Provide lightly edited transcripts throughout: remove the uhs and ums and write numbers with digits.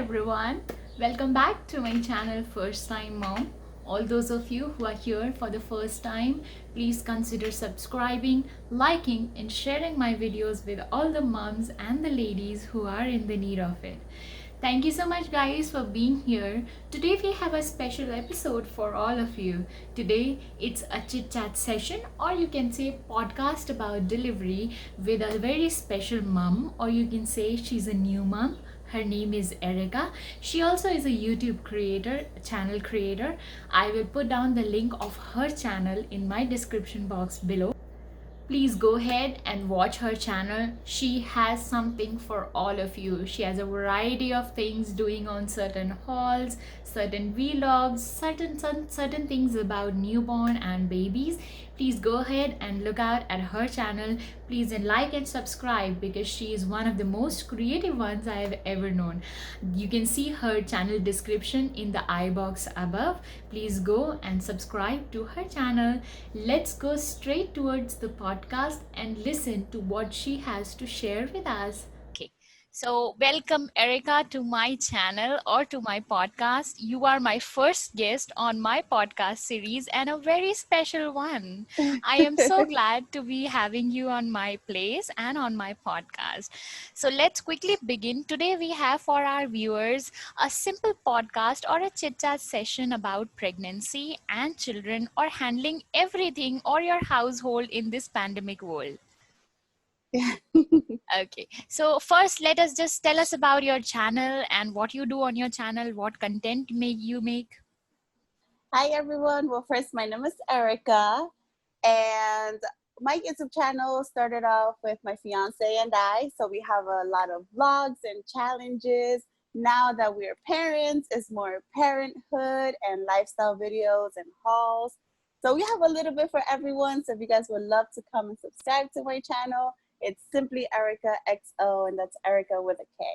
everyone, welcome back to my channel First Time Mom. All those of you who are here for the first time, please consider subscribing, liking and sharing my videos with all the moms and the ladies who are in the need of it. Thank you so much guys for being here. Today we have a special episode for all of you. Today it's a chit chat session, or you can say podcast about delivery with a very special mom, or you can say she's a new mom. Her name is Erika. She also is a YouTube creator, channel creator. I will put down the link of her channel in my description box below. Please go ahead and watch her channel. She has something for all of you. She has a variety of things doing on certain hauls, certain vlogs, certain things about newborn and babies. Please go ahead and look out at her channel. Please like and subscribe because she is one of the most creative ones I have ever known. You can see her channel description in the I box above. Please go and subscribe to her channel. Let's go straight towards the podcast and listen to what she has to share with us. Okay. So, welcome Erika to my channel or to my podcast. You are my first guest on my podcast series and a very special one. I am so glad to be having you on my place and on my podcast. So, let's quickly begin. Today, we have for our viewers a simple podcast or a chit chat session about pregnancy and children, or handling everything or your household in this pandemic world. Okay, so first let us just tell us about your channel and what you do on your channel, what content may you make. Hi everyone. Well, first, my name is Erika, and my YouTube channel started off with my fiance and I. So we have a lot of vlogs and challenges. Now that we're parents, it's more parenthood and lifestyle videos and hauls. So we have a little bit for everyone. So if you guys would love to come and subscribe to my channel, it's simply Erika XO, and that's Erika with a K.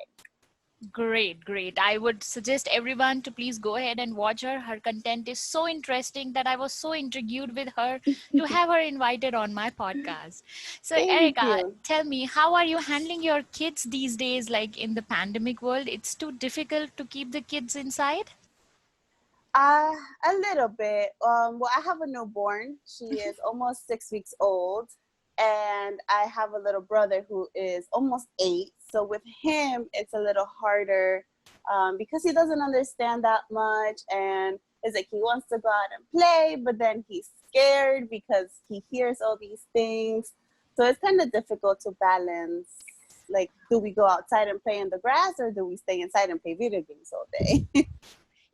Great. I would suggest everyone to please go ahead and watch her. Her content is so interesting that I was so intrigued with her to have her invited on my podcast. So Thank Erika, you. tell me, how are you handling your kids these days, like in the pandemic world? It's too difficult to keep the kids inside? Uh, a little bit. Well, I have a newborn. She is almost 6 weeks old, and I have a little brother who is almost 8. So with him, it's a little harder because he doesn't understand that much, and it's like he wants to go out and play, but then he's scared because he hears all these things. So it's kind of difficult to balance. Like, do we go outside and play in the grass, or do we stay inside and play video games all day?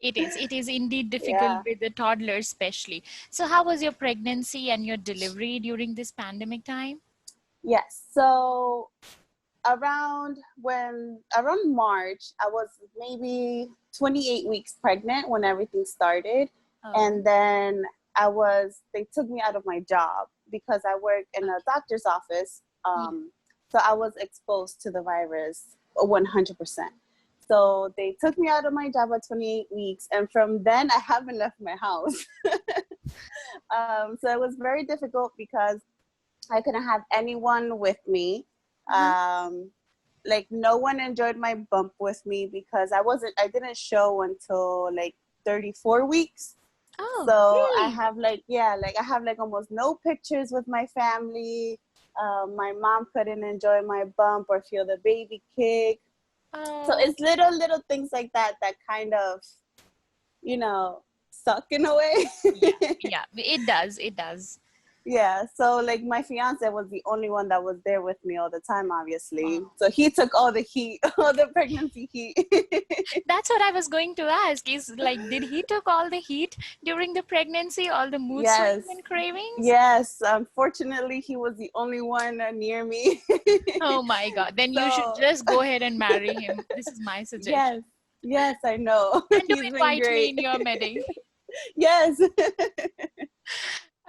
It is indeed difficult Yeah. with the toddlers, especially. So, how was your pregnancy and your delivery during this pandemic time? Yes. So around March, I was maybe 28 weeks pregnant when everything started. Oh, And then they took me out of my job because I work in a doctor's office. yeah. So I was exposed to the virus 100%. So they took me out of my job at 28 weeks. And from then, I haven't left my house. So it was very difficult because I couldn't have anyone with me. Uh-huh. Like no one enjoyed my bump with me because I didn't show until like 34 weeks. Oh, So really? I have like almost no pictures with my family. My mom couldn't enjoy my bump or feel the baby kick. So Oh, it's little things like that that kind of, suck in a way. yeah. It does. It does. Yeah, so like my fiance was the only one that was there with me all the time, obviously. Oh. So he took all the heat, all the pregnancy heat. That's what I was going to ask. Is like, did he took all the heat during the pregnancy, all the mood swings Yes, and cravings? yes. Unfortunately, he was the only one near me. Oh my God. Then you should So just go ahead and marry him. This is my suggestion. yes, yes, I know. And do He's been invite me great. in your wedding. Yes.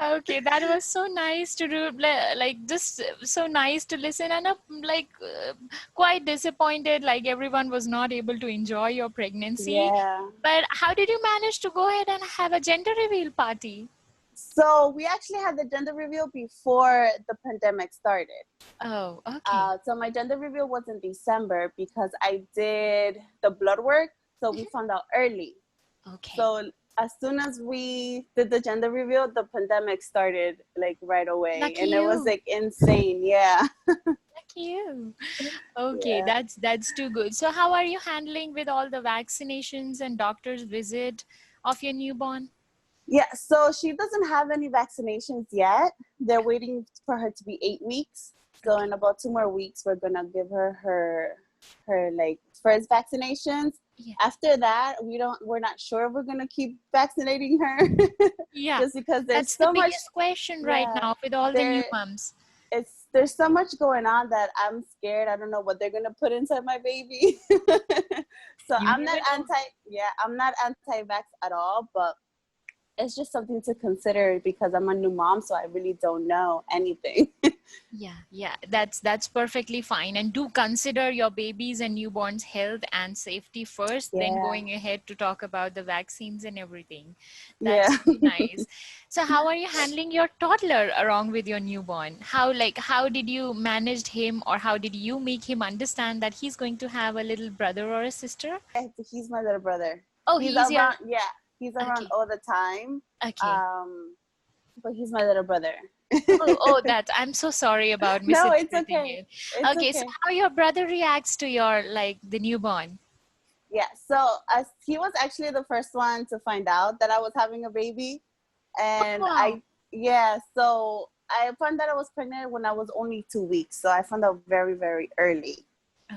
Okay, that was so nice to do, like just so nice to listen, and quite disappointed, like everyone was not able to enjoy your pregnancy. Yeah. But how did you manage to go ahead and have a gender reveal party? So we actually had the gender reveal before the pandemic started. Oh, okay. So my gender reveal was in December because I did the blood work So we found out early. Okay. So as soon as we did the gender reveal, the pandemic started like right away, Lucky and it was you. like insane. Yeah, Lucky you. Okay, yeah, that's too good. So how are you handling with all the vaccinations and doctor's visit of your newborn? yeah. So she doesn't have any vaccinations yet. They're waiting for her to be 8 weeks. So Okay. in about 2 more weeks, we're gonna give her like first vaccinations. Yeah. After that, we're not sure if we're gonna keep vaccinating her, Yeah. just because there's That's the so much. biggest question right Yeah, now with all the new there moms. there's so much going on that I'm scared. I don't know what they're gonna put inside my baby. So You I'm not never know. I'm not anti-vax at all, but it's just something to consider because I'm a new mom, so I really don't know anything. Yeah, yeah, that's perfectly fine. And do consider your babies and newborns' health and safety first, then Yeah, going ahead to talk about the vaccines and everything. yeah. That's really nice. So how are you handling your toddler along with your newborn? How did you manage him, or how did you make him understand that he's going to have a little brother or a sister? He's my little brother. Oh, He's he's your around. Yeah, he's around okay, all the time. okay. Um, but he's my little brother. Oh, that I'm so sorry about No, it's misinterpreting okay. it. It's Okay, so okay. how your brother reacts to your like the newborn? Yeah. So as he was actually the first one to find out that I was having a baby, and Wow. yeah, so I found out I was pregnant when I was only 2 weeks. So I found out very, very early.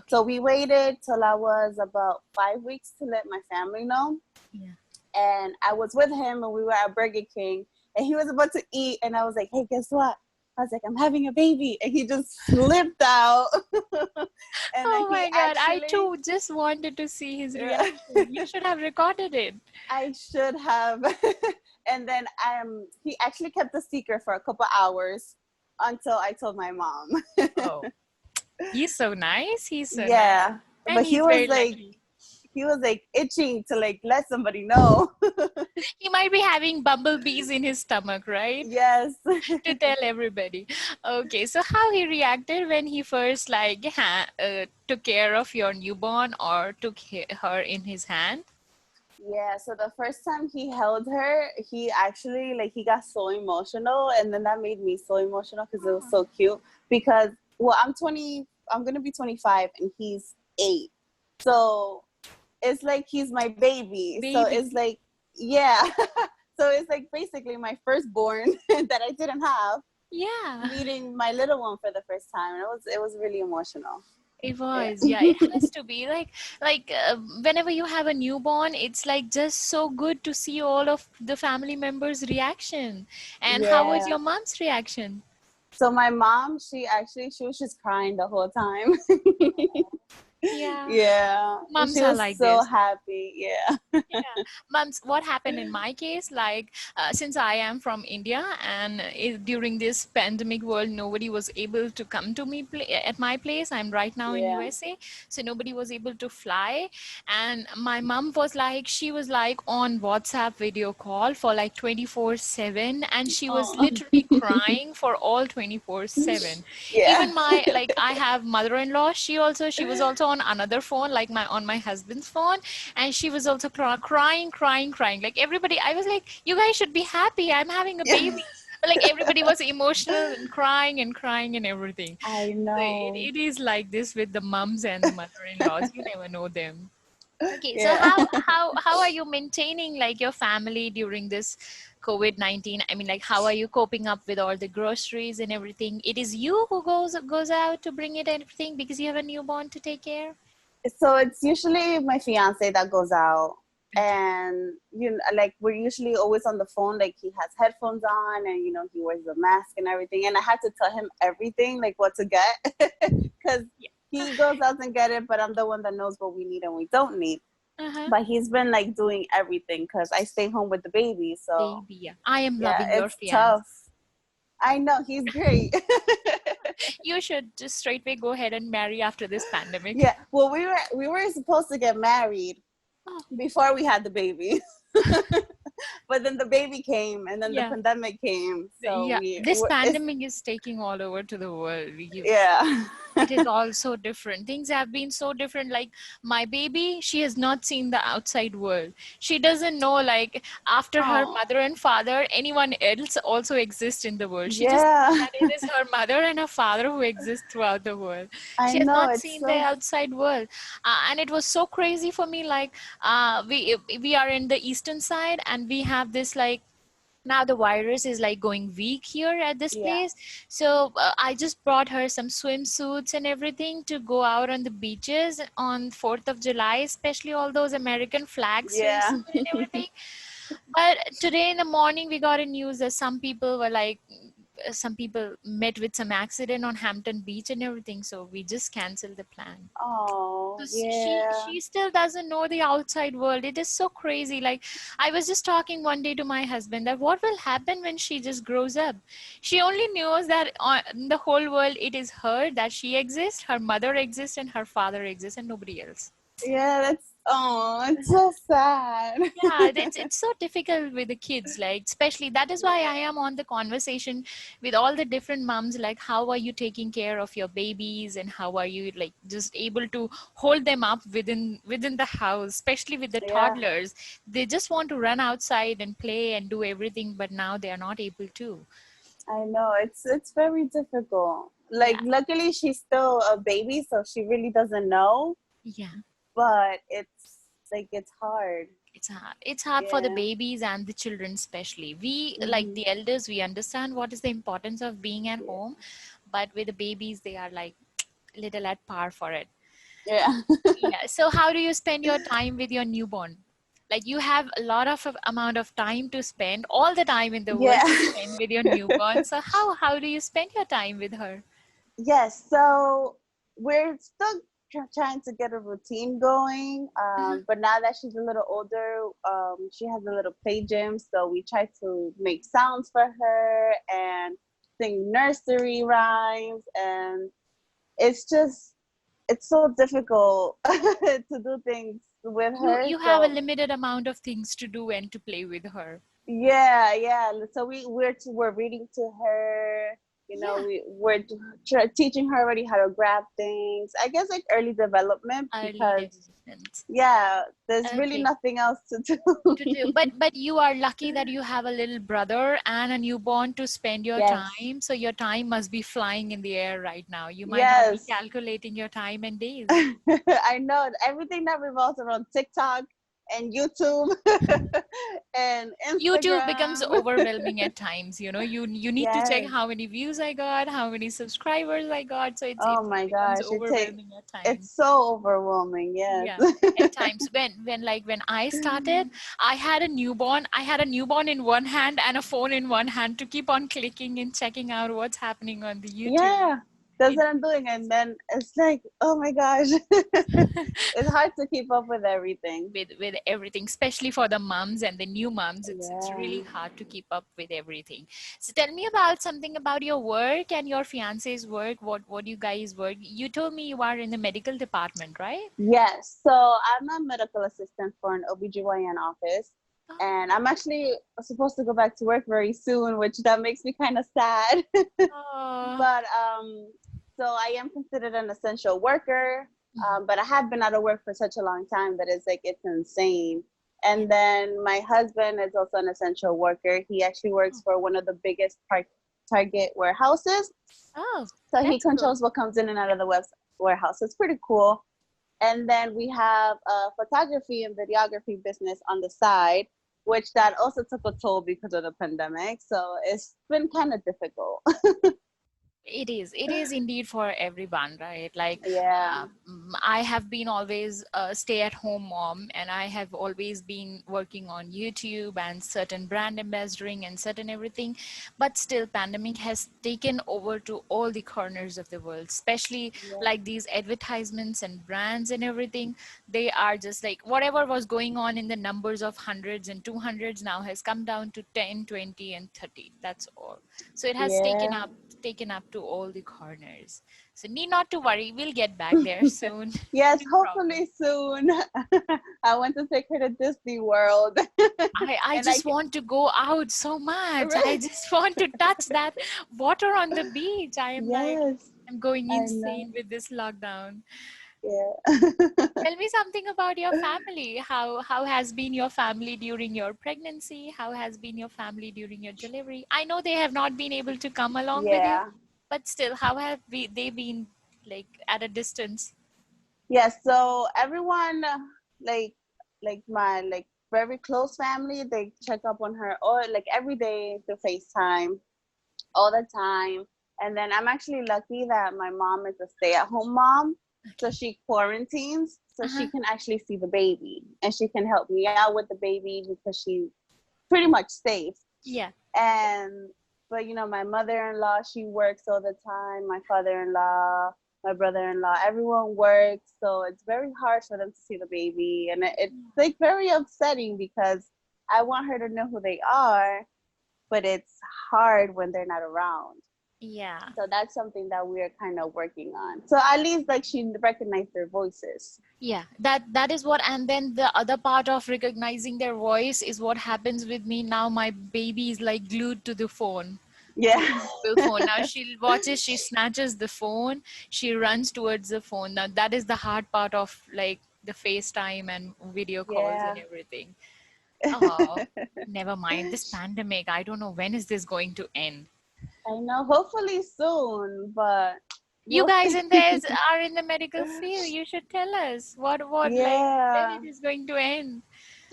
So Okay. we waited till I was about 5 weeks to let my family know. Yeah. And I was with him and we were at Burger King and he was about to eat and I was like, hey, guess what? I was like, I'm having a baby. And he just slipped out. And then Oh he my God. I actually, too just wanted to see his reaction. You should have recorded it. I should have. And then he actually kept the secret for a couple hours until I told my mom. Oh, he's so nice. He's so nice. Yeah. And But he's very lucky. he was like itching to like let somebody know. He might be having bumblebees in his stomach, right? Yes. To tell everybody. Okay, so how he reacted when he first took care of your newborn or took her in his hand? Yeah, so the first time he held her, he actually like he got so emotional and then that made me so emotional because it was so cute because well, I'm going to be 25 and he's 8. So it's like he's my baby. So Baby. it's like yeah. So it's like basically my firstborn that I didn't have Yeah. meeting my little one for the first time. And it was really emotional. It Yeah. was, yeah, it has to be whenever you have a newborn, it's like just so good to see all of the family members' reaction. And how was Yeah. your mom's reaction? So my mom, she was just crying the whole time. Yeah, Yeah, she moms are was like so this. happy. Yeah. Yeah, months. What happened in my case, since I am from India and during this pandemic world, nobody was able to come to me at my place. I'm right now in Yeah. USA, so nobody was able to fly. And my mom was like, she was like on WhatsApp video call for like 24/7, and she was Oh. literally crying for all 24/7. Yeah. Even my like I have mother-in-law. She was also on another phone, like my on my husband's phone, and she was also crying like everybody. I was like, you guys should be happy, I'm having a Yeah. baby. But like everybody was emotional and crying and everything. I So know. it is like this with the mums and the mother-in-laws, you never know them. Okay, so Yeah. how are you maintaining like your family during this COVID-19? I mean, like how are you coping up with all the groceries and everything? It is you who goes out to bring it and everything because you have a newborn to take care. So it's usually my fiance that goes out, Okay. and like we're usually always on the phone. Like he has headphones on, and he wears a mask and everything. And I had to tell him everything, like what to get, because Yeah. he goes out and get it, but I'm the one that knows what we need and we don't need. Uh-huh. But he's been like doing everything because I stay home with the baby. So Baby, yeah. I am yeah, loving your it's fiance. tough. I know he's great. You should just straightway go ahead and marry after this pandemic. Yeah. Well, we were supposed to get married Oh, before we had the baby, but then the baby came, and then the yeah. pandemic came. So Yeah. This it's pandemic is taking all over to the world. yeah. It is all so different. Things have been so different. Like my baby, she has not seen the outside world. She doesn't know, like, after her Oh, mother and father, anyone else also exists in the world. She just knows yeah. that it is her mother and her father who exist throughout the world. I She has know not it's seen the so. outside world. And it was so crazy for me. Like, we are in the eastern side, and we have this, like, now the virus is like going weak here at this Yeah, place. So I just brought her some swimsuits and everything to go out on the beaches on 4th of July, especially all those American flag yeah, swimsuit and everything. But today in the morning we got a news that some people were like, some people met with some accident on Hampton Beach and everything, so we just canceled the plan. oh, Because yeah, she still doesn't know the outside world. It is so crazy. Like, I was just talking one day to my husband that what will happen when she just grows up. She only knows that in the whole world it is her, that she exists, her mother exists, and her father exists, and nobody else. yeah. That's, oh, it's so sad. Yeah, it's so difficult with the kids, like, especially that is why I am on the conversation with all the different moms, like, how are you taking care of your babies, and how are you, like, just able to hold them up within the house, especially with the Yeah, toddlers. They just want to run outside and play and do everything, but now they are not able to. I know it's very difficult. Like, Yeah. luckily she's still a baby, so she really doesn't know. Yeah. But it's like it's hard. It's hard for the Yeah. babies and the children, especially. We, like Hmm. the elders, we understand what is the importance of being at Yeah. home, but with the babies they are like little at par for it. Yeah. Yeah, so how do you spend your time with your newborn? Like, you have a lot of amount of time to spend, all the time in the world to Yeah. spend with your newborn, so how do you spend your time with her? Yes. So we're still trying to get a routine going. But now that she's a little older, she has a little play gym. So we try to make sounds for her and sing nursery rhymes. And it's just, it's so difficult to do things with you her. you have a So limited amount of things to do and to play with her. yeah, yeah. So we're reading to her. You know, Yeah, we're teaching her already how to grab things. I guess like early development early because development. yeah, there's really Okay. nothing else to To do. do, but you are lucky that you have a little brother and a newborn to spend your Yes, time, so your time must be flying in the air right now. You might not be yes. calculating your time and days. I know everything that revolves around TikTok and YouTube and YouTube becomes Instagram. overwhelming at times. You need to check Yes. how many views I got, how many subscribers I got, so it Oh my becomes gosh, overwhelming at it's times. so overwhelming. Yes. Yeah, at times when I started, I had a newborn in one hand and a phone in one hand to keep on clicking and checking out what's happening on the YouTube. Yeah, that's It what I'm doing. And then it's like, oh my gosh, it's hard to keep up with everything. with everything, especially for the moms and the new moms, it's Yeah. really hard to keep up with everything. So tell me about something about your work and your fiance's work. What you guys work? You told me you are in the medical department, right? Yes. So I'm a medical assistant for an OBGYN office. And I'm actually supposed to go back to work very soon, which that makes me kind of sad. Oh, But so I am considered an essential worker. mhm. But I have been out of work for such a long time that it's like it's insane. Yeah. And then my husband is also an essential worker. He actually works for one of the biggest Target warehouses. Oh, So he that's cool. controls what comes in and out of the warehouse. It's pretty cool. And then we have a photography and videography business on the side, which that also took a toll because of the pandemic. So it's been kind of difficult. It is indeed for everyone, right? Like, Yeah. I have been always a stay-at-home mom, and I have always been working on YouTube and certain brand ambassadoring and certain everything. But still, pandemic has taken over to all the corners of the world, especially Yeah. like these advertisements and brands and everything. They are just like whatever was going on in the numbers of hundreds and 200s now has come down to 10, 20, and 30. That's all. So it has Yeah. taken up to all the corners. So need not to worry, we'll get back there soon. Yes, No problem. hopefully soon. I want to take her to Disney World. I And I just want to go out so much. I can, just want to touch that water on the beach. I am like, yes. I'm going I know. insane with this lockdown. Yeah. Tell me something about your family. How has been your family during your pregnancy? How has been your family during your delivery? I know they have not been able to come along with you, Yeah. but still, how have they been like at a distance? Yeah. So everyone, like, my very close family, they check up on her or like every day through FaceTime, all the time. And then I'm actually lucky that my mom is a stay-at-home mom, so Okay. she quarantines, so Uh-huh. she can actually see the baby and she can help me out with the baby because she's pretty much safe. Yeah. And but my mother-in-law, she works all the time. My father-in-law, my brother-in-law, everyone works, so it's very hard for them to see the baby, and it's like very upsetting because I want her to know who they are, but it's hard when they're not around. Yeah. So that's something that we're kind of working on. So at least like she recognized their voices. Yeah, that is what, and then the other part of recognizing their voice is what happens with me now. My baby is like glued to the phone, to Yeah. the mobile phone. Now she watches, she snatches the phone, she runs towards the phone. Now that is the hard part of like the FaceTime and video calls and Yeah. everything. Oh, never mind. This pandemic, I don't know when is this going to end. I know. Hopefully soon, but You we'll guys see. in there are in the medical field. You should tell us what like when Yeah. it is going to end.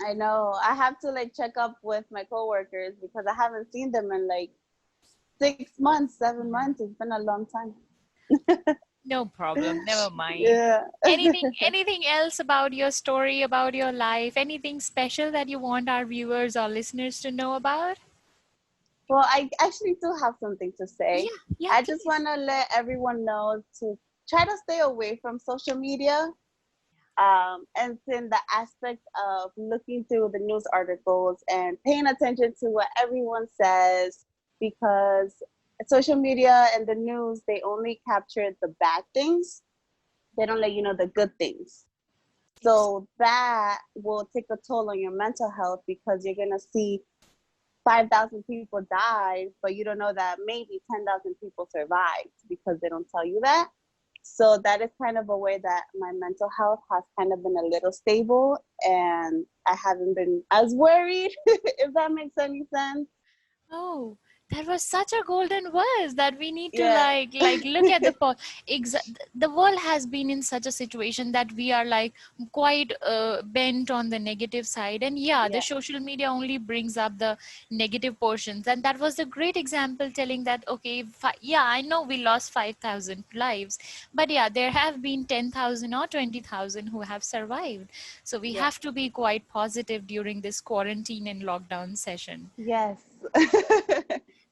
I know. I have to like check up with my coworkers because I haven't seen them in like 6 months, 7 months. It's been a long time. No problem, never mind. Yeah. Anything else about your story, about your life? Anything special that you want our viewers or listeners to know about? Well, I actually do have something to say. Yeah, yeah, I just please. want to let everyone know to try to stay away from social media. And it's in the aspect of looking through the news articles and paying attention to what everyone says, because social media and the news, they only capture the bad things. They don't let you know the good things. Ex- So that will take a toll on your mental health because you're going to see 5,000 people died, but you don't know that maybe 10,000 people survived because they don't tell you that. So that is kind of a way that my mental health has kind of been a little stable, and I haven't been as worried, if that makes any sense. Oh, that was such a golden verse that we need to Yeah. like look at the world has been in such a situation that we are like quite bent on the negative side, and yeah, the Yeah. social media only brings up the negative portions, and that was a great example telling that okay, yeah, I know we lost 5,000 lives, but yeah, there have been 10,000 or 20,000 who have survived, so we Yeah. have to be quite positive during this quarantine and lockdown session. Yes.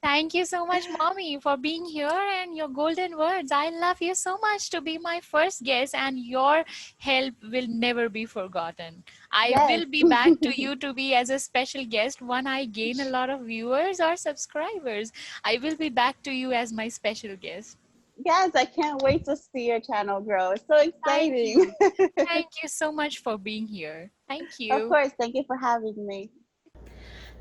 Thank you so much, Mommy, for being here and your golden words. I love you so much to be my first guest, and your help will never be forgotten. I Yes. will be back to you to be as a special guest when I gain a lot of viewers or subscribers. I will be back to you as my special guest. Yes, I can't wait to see your channel grow. It's so Thank exciting. you. Thank you so much for being here. Thank Of you. course. Thank you for having me.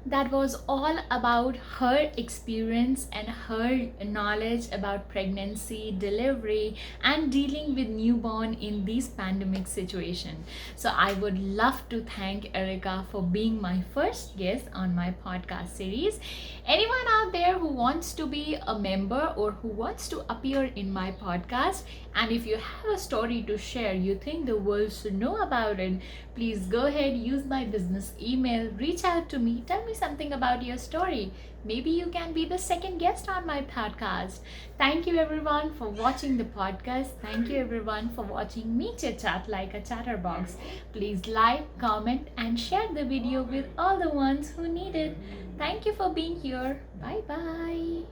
That was all about her experience and her knowledge about pregnancy, delivery, and dealing with newborn in this pandemic situation. So I would love to thank Erika for being my first guest on my podcast series. Anyone out there who wants to be a member or who wants to appear in my podcast, and if you have a story to share, you think the world should know about it, please go ahead, use my business email, reach out to me, tell me something about your story. Maybe you can be the second guest on my podcast. Thank you everyone for watching the podcast. Thank you everyone for watching me chit chat like a chatterbox. Please like, comment, and share the video with all the ones who need it. Thank you for being here. Bye bye.